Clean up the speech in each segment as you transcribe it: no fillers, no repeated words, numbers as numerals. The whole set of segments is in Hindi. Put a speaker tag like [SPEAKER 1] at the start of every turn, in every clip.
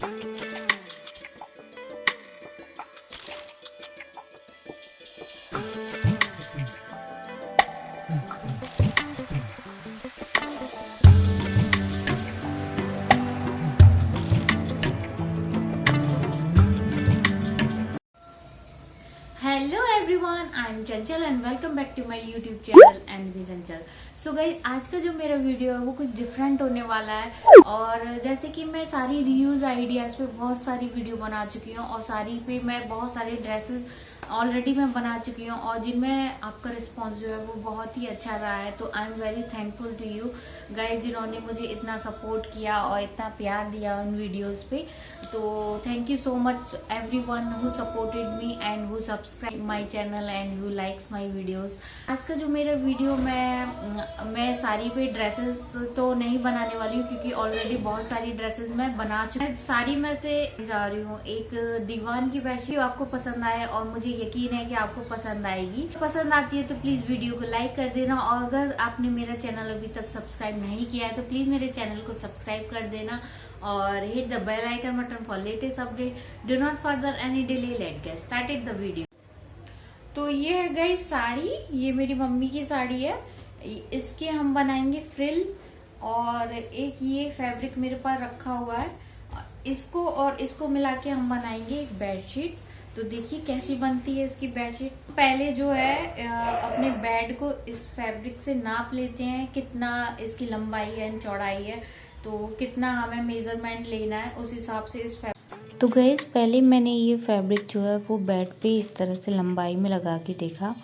[SPEAKER 1] Hello everyone, I am Chanchal and welcome back to my YouTube channel and भी चंचल। सो गाइस, आज का जो मेरा वीडियो है वो कुछ डिफरेंट होने वाला है। और जैसे कि मैं सारी रीयूज आइडियाज पे बहुत सारी वीडियो बना चुकी हूँ और सारी पे मैं बहुत सारे ड्रेसेस ऑलरेडी मैं बना चुकी हूँ और जिनमें आपका रिस्पॉन्स जो है वो बहुत ही अच्छा रहा है। तो I am very thankful to you guys, जिन्होंने मुझे इतना सपोर्ट किया और इतना प्यार दिया उन वीडियोस पे। तो thank you so much everyone who supported me and who subscribe my channel and who likes my videos. आज का जो मेरा वीडियो मैं साड़ी पे ड्रेसेस तो नहीं बनाने वाली हूँ क्योंकि ऑलरेडी बहुत सारी ड्रेसेस मैं बना चुकी हूँ। साड़ी में से जा रही हूँ एक दीवान की बेडशीट, आपको पसंद आए और मुझे यकीन है कि आपको पसंद आएगी। पसंद आती है तो प्लीज वीडियो को लाइक कर देना और अगर आपने मेरा चैनल अभी तक सब्सक्राइब नहीं किया है तो प्लीज मेरे चैनल को सब्सक्राइब कर देना और hit the bell icon button for latest update. Do not further any delay, let get started the video. तो ये है गाइस साड़ी, ये मेरी मम्मी की साड़ी है। इसके हम बनाएंगे फ्रिल और एक ये फैब्रिक मेरे पास रखा हुआ है, इसको और इसको मिला के हम बनाएंगे एक बेडशीट। तो देखिए कैसी बनती है इसकी बेडशीट। पहले जो है अपने बेड को इस फैब्रिक से नाप लेते हैं, कितना इसकी लंबाई है चौड़ाई है, तो कितना हमें मेजरमेंट लेना है उस हिसाब से इस फैब्रिक।
[SPEAKER 2] तो गैस पहले मैंने ये फैब्रिक जो है वो बेड पे इस तरह से लंबाई में लगा के देखा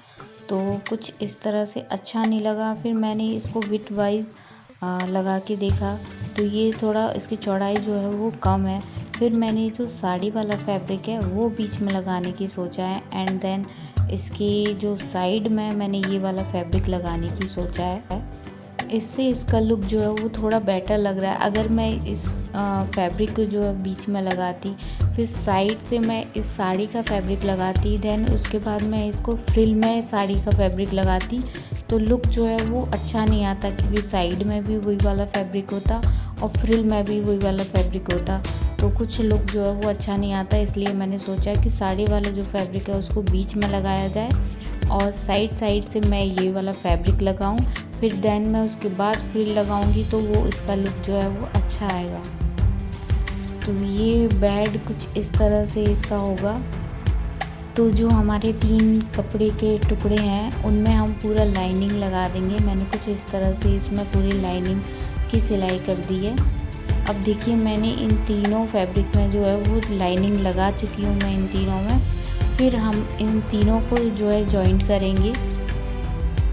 [SPEAKER 2] तो कुछ इस तरह से अच्छा नहीं लगा। फिर मैंने इसको विथ वाइज लगा के देखा तो ये थोड़ा इसकी चौड़ाई जो है वो कम है। फिर मैंने जो साड़ी वाला फैब्रिक है वो बीच में लगाने की सोचा है एंड देन इसकी जो साइड में मैंने ये वाला फैब्रिक लगाने की सोचा है। इससे इसका लुक जो है वो थोड़ा बेटर लग रहा है। अगर मैं इस फैब्रिक को जो है बीच में लगाती, फिर साइड से मैं इस साड़ी का फैब्रिक लगाती, देन उसके बाद मैं इसको फ्रिल में साड़ी का फैब्रिक लगाती तो लुक जो है वो अच्छा नहीं आता क्योंकि साइड में भी वही वाला फैब्रिक होता और फ्रिल में भी वही वाला फैब्रिक होता तो कुछ लुक जो है वो अच्छा नहीं आता। इसलिए मैंने सोचा कि साड़ी वाला जो फैब्रिक है उसको बीच में लगाया जाए और साइड से मैं ये वाला फैब्रिक लगाऊं, फिर देन मैं उसके बाद फ्रिल लगाऊंगी तो वो इसका लुक जो है वो अच्छा आएगा। तो ये बेड कुछ इस तरह से इसका होगा। तो जो हमारे 3 कपड़े के टुकड़े हैं उनमें हम पूरा लाइनिंग लगा देंगे। मैंने कुछ इस तरह से इसमें पूरी लाइनिंग की सिलाई कर दी है। अब देखिए मैंने इन तीनों फैब्रिक में जो है वो लाइनिंग लगा चुकी हूँ मैं इन तीनों में। फिर हम इन तीनों को जो है जॉइंट करेंगे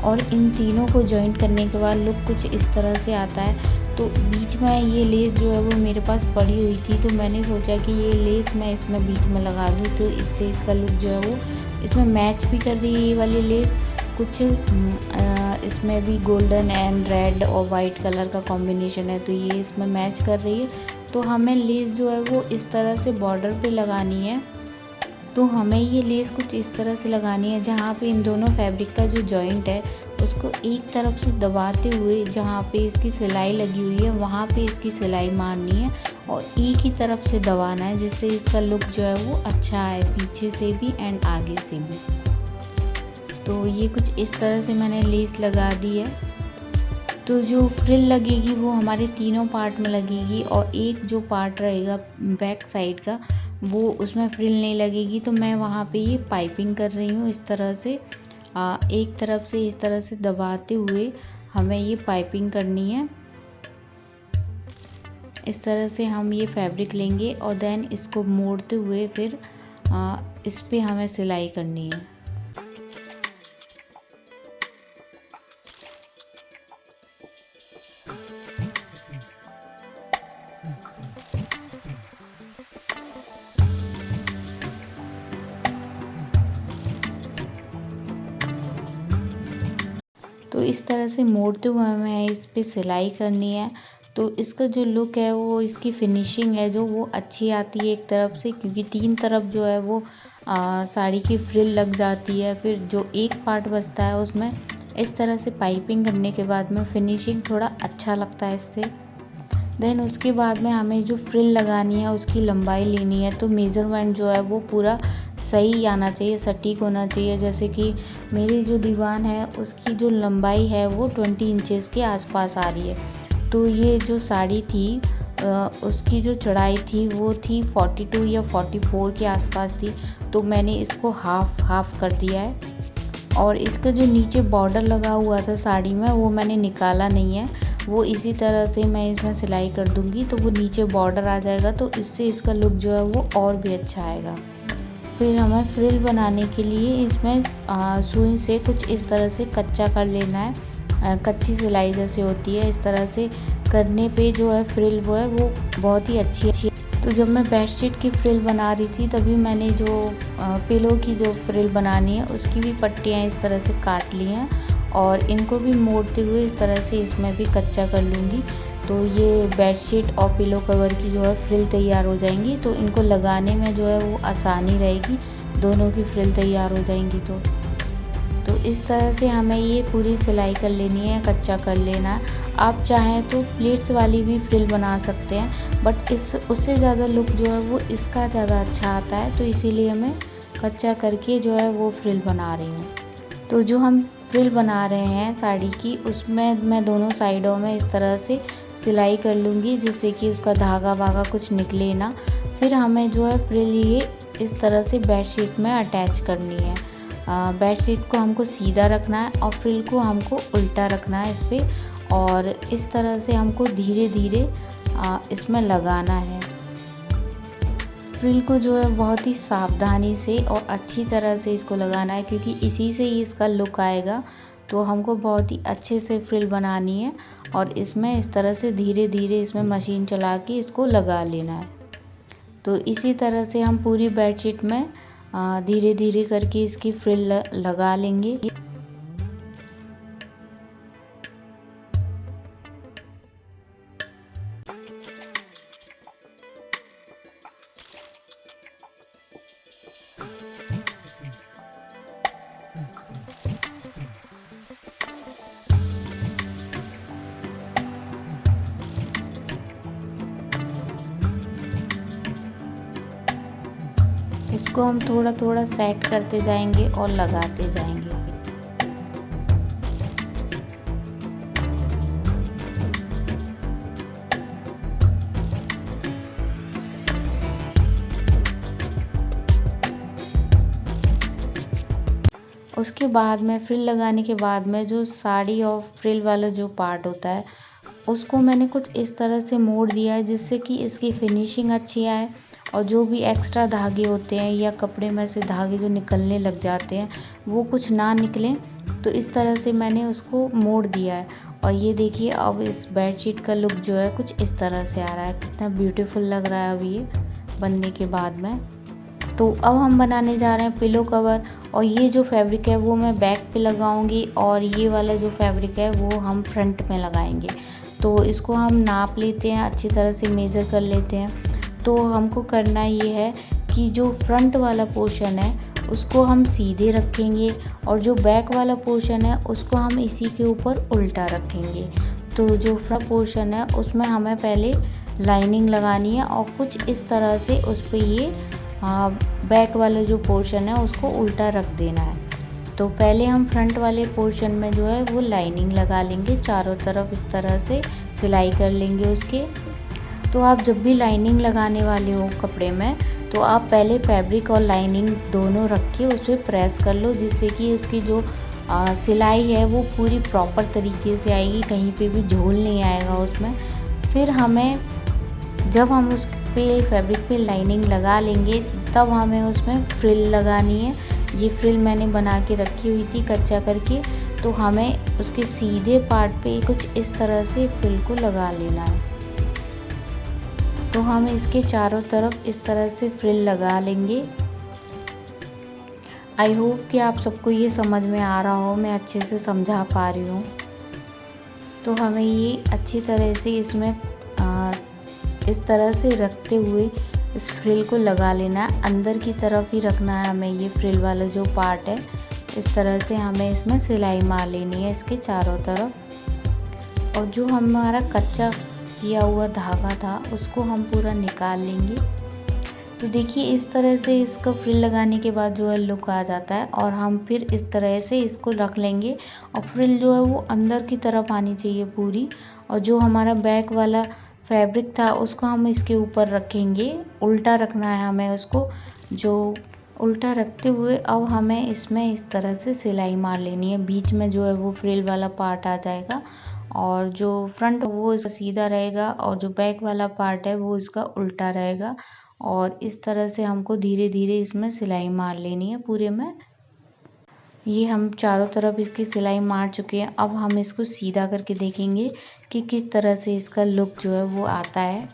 [SPEAKER 2] और इन तीनों को जॉइंट करने के बाद लुक कुछ इस तरह से आता है। तो बीच में ये लेस जो है वो मेरे पास पड़ी हुई थी तो मैंने सोचा कि ये लेस मैं इसमें बीच में लगा दूँ तो इससे इसका लुक जो है वो इसमें मैच भी कर रही है। ये वाली लेस कुछ इसमें भी गोल्डन एंड रेड और वाइट कलर का कॉम्बिनेशन है तो ये इसमें मैच कर रही है। तो हमें लेस जो है वो इस तरह से बॉर्डर पे लगानी है। तो हमें ये लेस कुछ इस तरह से लगानी है जहाँ पे इन दोनों फैब्रिक का जो जॉइंट है उसको एक तरफ से दबाते हुए जहाँ पे इसकी सिलाई लगी हुई है वहाँ पे इसकी सिलाई मारनी है और एक ही तरफ से दबाना है जिससे इसका लुक जो है वो अच्छा आए, पीछे से भी एंड आगे से भी। तो ये कुछ इस तरह से मैंने लेस लगा दी है। तो जो फ्रिल लगेगी वो हमारे तीनों पार्ट में लगेगी और एक जो पार्ट रहेगा बैक साइड का वो उसमें फ्रिल नहीं लगेगी। तो मैं वहाँ पे ये पाइपिंग कर रही हूँ इस तरह से एक तरफ से इस तरह से दबाते हुए हमें ये पाइपिंग करनी है। इस तरह से हम ये फैब्रिक लेंगे और देन इसको मोड़ते हुए फिर इस पे हमें सिलाई करनी है। तो इस तरह से मोड़ते हुए हमें इस पे सिलाई करनी है। तो इसका जो लुक है वो इसकी फिनिशिंग है जो वो अच्छी आती है एक तरफ से क्योंकि 3 तरफ जो है वो साड़ी की फ्रिल लग जाती है। फिर जो एक पार्ट बचता है उसमें इस तरह से पाइपिंग करने के बाद में फिनिशिंग थोड़ा अच्छा लगता है इससे। देन उसके बाद में हमें जो फ्रिल लगानी है उसकी लंबाई लेनी है। तो मेज़रमेंट जो है वो पूरा सही आना चाहिए, सटीक होना चाहिए। जैसे कि मेरी जो दीवान है उसकी जो लंबाई है वो 20 इंचेस के आसपास आ रही है। तो ये जो साड़ी थी उसकी जो चौड़ाई थी वो थी 42 या 44 के आसपास थी। तो मैंने इसको हाफ कर दिया है। और इसका जो नीचे बॉर्डर लगा हुआ था साड़ी में वो मैंने निकाला नहीं है, वो इसी तरह से मैं इसमें सिलाई कर दूंगी तो वो नीचे बॉर्डर आ जाएगा। तो इससे इसका लुक जो है वो और भी अच्छा आएगा। फिर हमें फ्रिल बनाने के लिए इसमें सुई से कुछ इस तरह से कच्चा कर लेना है। कच्ची सिलाई जैसे होती है, इस तरह से करने पे जो है फ्रिल वो है वो बहुत ही अच्छी है। तो जब मैं बेडशीट की फ्रिल बना रही थी तभी मैंने जो पिलो की जो फ्रिल बनानी है उसकी भी पट्टियाँ इस तरह से काट ली हैं और इनको भी मोड़ते हुए इस तरह से इसमें भी कच्चा कर लूँगी। तो ये बेडशीट और पिलो कवर की जो है फ्रिल तैयार हो जाएंगी। तो इनको लगाने में जो है वो आसानी रहेगी, दोनों की फ्रिल तैयार हो जाएंगी। तो इस तरह से हमें ये पूरी सिलाई कर लेनी है, कच्चा कर लेना है। आप चाहें तो प्लेट्स वाली भी फ्रिल बना सकते हैं, बट उससे ज़्यादा लुक जो है वो इसका ज़्यादा अच्छा आता है। तो इसीलिए मैं कच्चा करके जो है वो फ्रिल बना रही हूँ। तो जो हम फ्रिल बना रहे हैं साड़ी की उसमें मैं दोनों साइडों में इस तरह से सिलाई कर लूँगी जिससे कि उसका धागा वागा कुछ निकले ना। फिर हमें जो है फ्रिल ये इस तरह से बेडशीट में अटैच करनी है। बेडशीट को हमको सीधा रखना है और फ्रिल को हमको उल्टा रखना है इस पर, और इस तरह से हमको धीरे धीरे इसमें लगाना है। फ्रिल को जो है बहुत ही सावधानी से और अच्छी तरह से इसको लगाना है क्योंकि इसी से ही इसका लुक आएगा। तो हमको बहुत ही अच्छे से फ्रिल बनानी है और इसमें इस तरह से धीरे धीरे इसमें मशीन चला के इसको लगा लेना है। तो इसी तरह से हम पूरी बेडशीट में धीरे धीरे करके इसकी फ्रिल लगा लेंगे। इसको हम थोड़ा थोड़ा सेट करते जाएंगे और लगाते जाएंगे। उसके बाद में फ्रिल लगाने के बाद में जो साड़ी और फ्रिल वाला जो पार्ट होता है उसको मैंने कुछ इस तरह से मोड़ दिया है जिससे कि इसकी फिनिशिंग अच्छी आए और जो भी एक्स्ट्रा धागे होते हैं या कपड़े में से धागे जो निकलने लग जाते हैं वो कुछ ना निकलें। तो इस तरह से मैंने उसको मोड़ दिया है और ये देखिए अब इस बेडशीट का लुक जो है कुछ इस तरह से आ रहा है। कितना ब्यूटीफुल लग रहा है अब ये बनने के बाद में। तो अब हम बनाने जा रहे हैं पिलो कवर और ये जो फैब्रिक है वो मैं बैक पे लगाऊंगी और ये वाला जो फैब्रिक है वो हम फ्रंट में लगाएंगे। तो इसको हम नाप लेते हैं, अच्छी तरह से मेज़र कर लेते हैं। तो हमको करना ये है कि जो फ्रंट वाला पोर्शन है उसको हम सीधे रखेंगे और जो बैक वाला पोर्शन है उसको हम इसी के ऊपर उल्टा रखेंगे। तो जो फ्रंट पोर्शन है उसमें हमें पहले लाइनिंग लगानी है और कुछ इस तरह से उस पर ये बैक वाला जो पोर्शन है उसको उल्टा रख देना है। तो पहले हम फ्रंट वाले पोर्शन में जो है वो लाइनिंग लगा लेंगे, चारों तरफ इस तरह से सिलाई कर लेंगे उसके। तो आप जब भी लाइनिंग लगाने वाले हो कपड़े में तो आप पहले फैब्रिक और लाइनिंग दोनों रख के उस पर प्रेस कर लो जिससे कि उसकी जो सिलाई है वो पूरी प्रॉपर तरीके से आएगी, कहीं पे भी झोल नहीं आएगा उसमें। फिर हमें जब हम उस पे फैब्रिक पे लाइनिंग लगा लेंगे तब हमें उसमें फ्रिल लगानी है। ये फ्रिल मैंने बना के रखी हुई थी कच्चा करके। तो हमें उसके सीधे पार्ट पे कुछ इस तरह से फ्रिल को लगा लेना है। तो हम इसके चारों तरफ इस तरह से फ्रिल लगा लेंगे। आई होप कि आप सबको ये समझ में आ रहा हो, मैं अच्छे से समझा पा रही हूँ। तो हमें ये अच्छी तरह से इसमें इस तरह से रखते हुए इस फ्रिल को लगा लेना है। अंदर की तरफ ही रखना है हमें ये फ्रिल वाला जो पार्ट है। इस तरह से हमें इसमें सिलाई मार लेनी है इसके चारों तरफ। और जो हमारा कच्चा किया हुआ धागा था उसको हम पूरा निकाल लेंगे। तो देखिए इस तरह से इसका फ्रिल लगाने के बाद जो है लुक आ जाता है, और हम फिर इस तरह से इसको रख लेंगे। और फ्रिल जो है वो अंदर की तरफ आनी चाहिए पूरी, और जो हमारा बैक वाला फैब्रिक था उसको हम इसके ऊपर रखेंगे। उल्टा रखना है हमें उसको, जो उल्टा रखते हुए अब हमें इसमें इस तरह से सिलाई मार लेनी है। बीच में जो है वो फ्रिल वाला पार्ट आ जाएगा, और जो फ्रंट वो इसका सीधा रहेगा, और जो बैक वाला पार्ट है वो इसका उल्टा रहेगा। और इस तरह से हमको धीरे धीरे इसमें सिलाई मार लेनी है पूरे में। ये हम चारों तरफ इसकी सिलाई मार चुके हैं। अब हम इसको सीधा करके देखेंगे कि किस तरह से इसका लुक जो है वो आता है।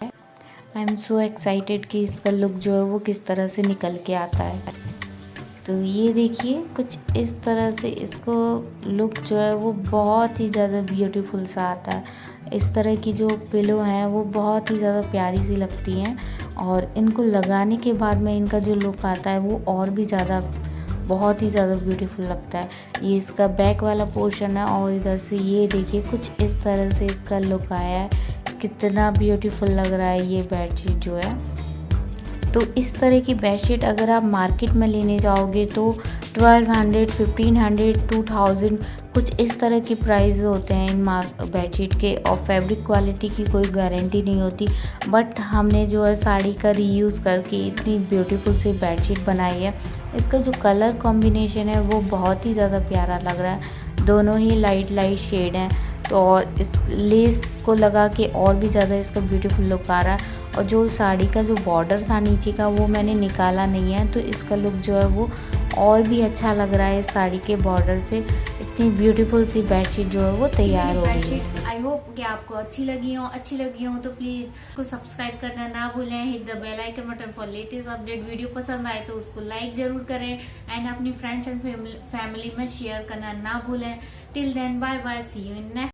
[SPEAKER 2] आई एम सो एक्साइटेड कि इसका लुक जो है वो किस तरह से निकल के आता है। तो ये देखिए कुछ इस तरह से इसको लुक जो है वो बहुत ही ज़्यादा ब्यूटीफुल सा आता है। इस तरह की जो पिलो हैं वो बहुत ही ज़्यादा प्यारी सी लगती हैं, और इनको लगाने के बाद में इनका जो लुक आता है वो और भी ज़्यादा बहुत ही ज़्यादा ब्यूटीफुल लगता है। ये इसका बैक वाला पोर्शन है, और इधर से ये देखिए कुछ इस तरह से इसका लुक आया है। कितना ब्यूटीफुल लग रहा है ये बेडशीट जो है। तो इस तरह की बेडशीट अगर आप मार्केट में लेने जाओगे तो 1200, 1500, 2000 कुछ इस तरह की प्राइस होते हैं इन बेडशीट के, और फैब्रिक क्वालिटी की कोई गारंटी नहीं होती। बट हमने जो है साड़ी का रीयूज़ करके इतनी ब्यूटीफुल सी बेडशीट बनाई है। इसका जो कलर कॉम्बिनेशन है वो बहुत ही ज़्यादा प्यारा लग रहा है। दोनों ही लाइट लाइट शेड हैं, तो और इस लेस को लगा के और भी ज़्यादा इसका ब्यूटीफुल लुक आ रहा है। और जो साड़ी का जो बॉर्डर था नीचे का वो मैंने निकाला नहीं है, तो इसका लुक जो है वो और भी अच्छा लग रहा है इस साड़ी के बॉर्डर से। इतनी ब्यूटीफुल सी बेडशीट जो है वो तैयार हो गई है।
[SPEAKER 1] आई होप कि आपको अच्छी लगी हो तो प्लीज को सब्सक्राइब करना ना भूलें। Hit the bell icon button for latest update. Video पसंद आए तो उसको लाइक जरूर करें, एंड अपनी फ्रेंड्स एंड फैमिली में शेयर करना ना भूलें। Till then bye bye, see you in next.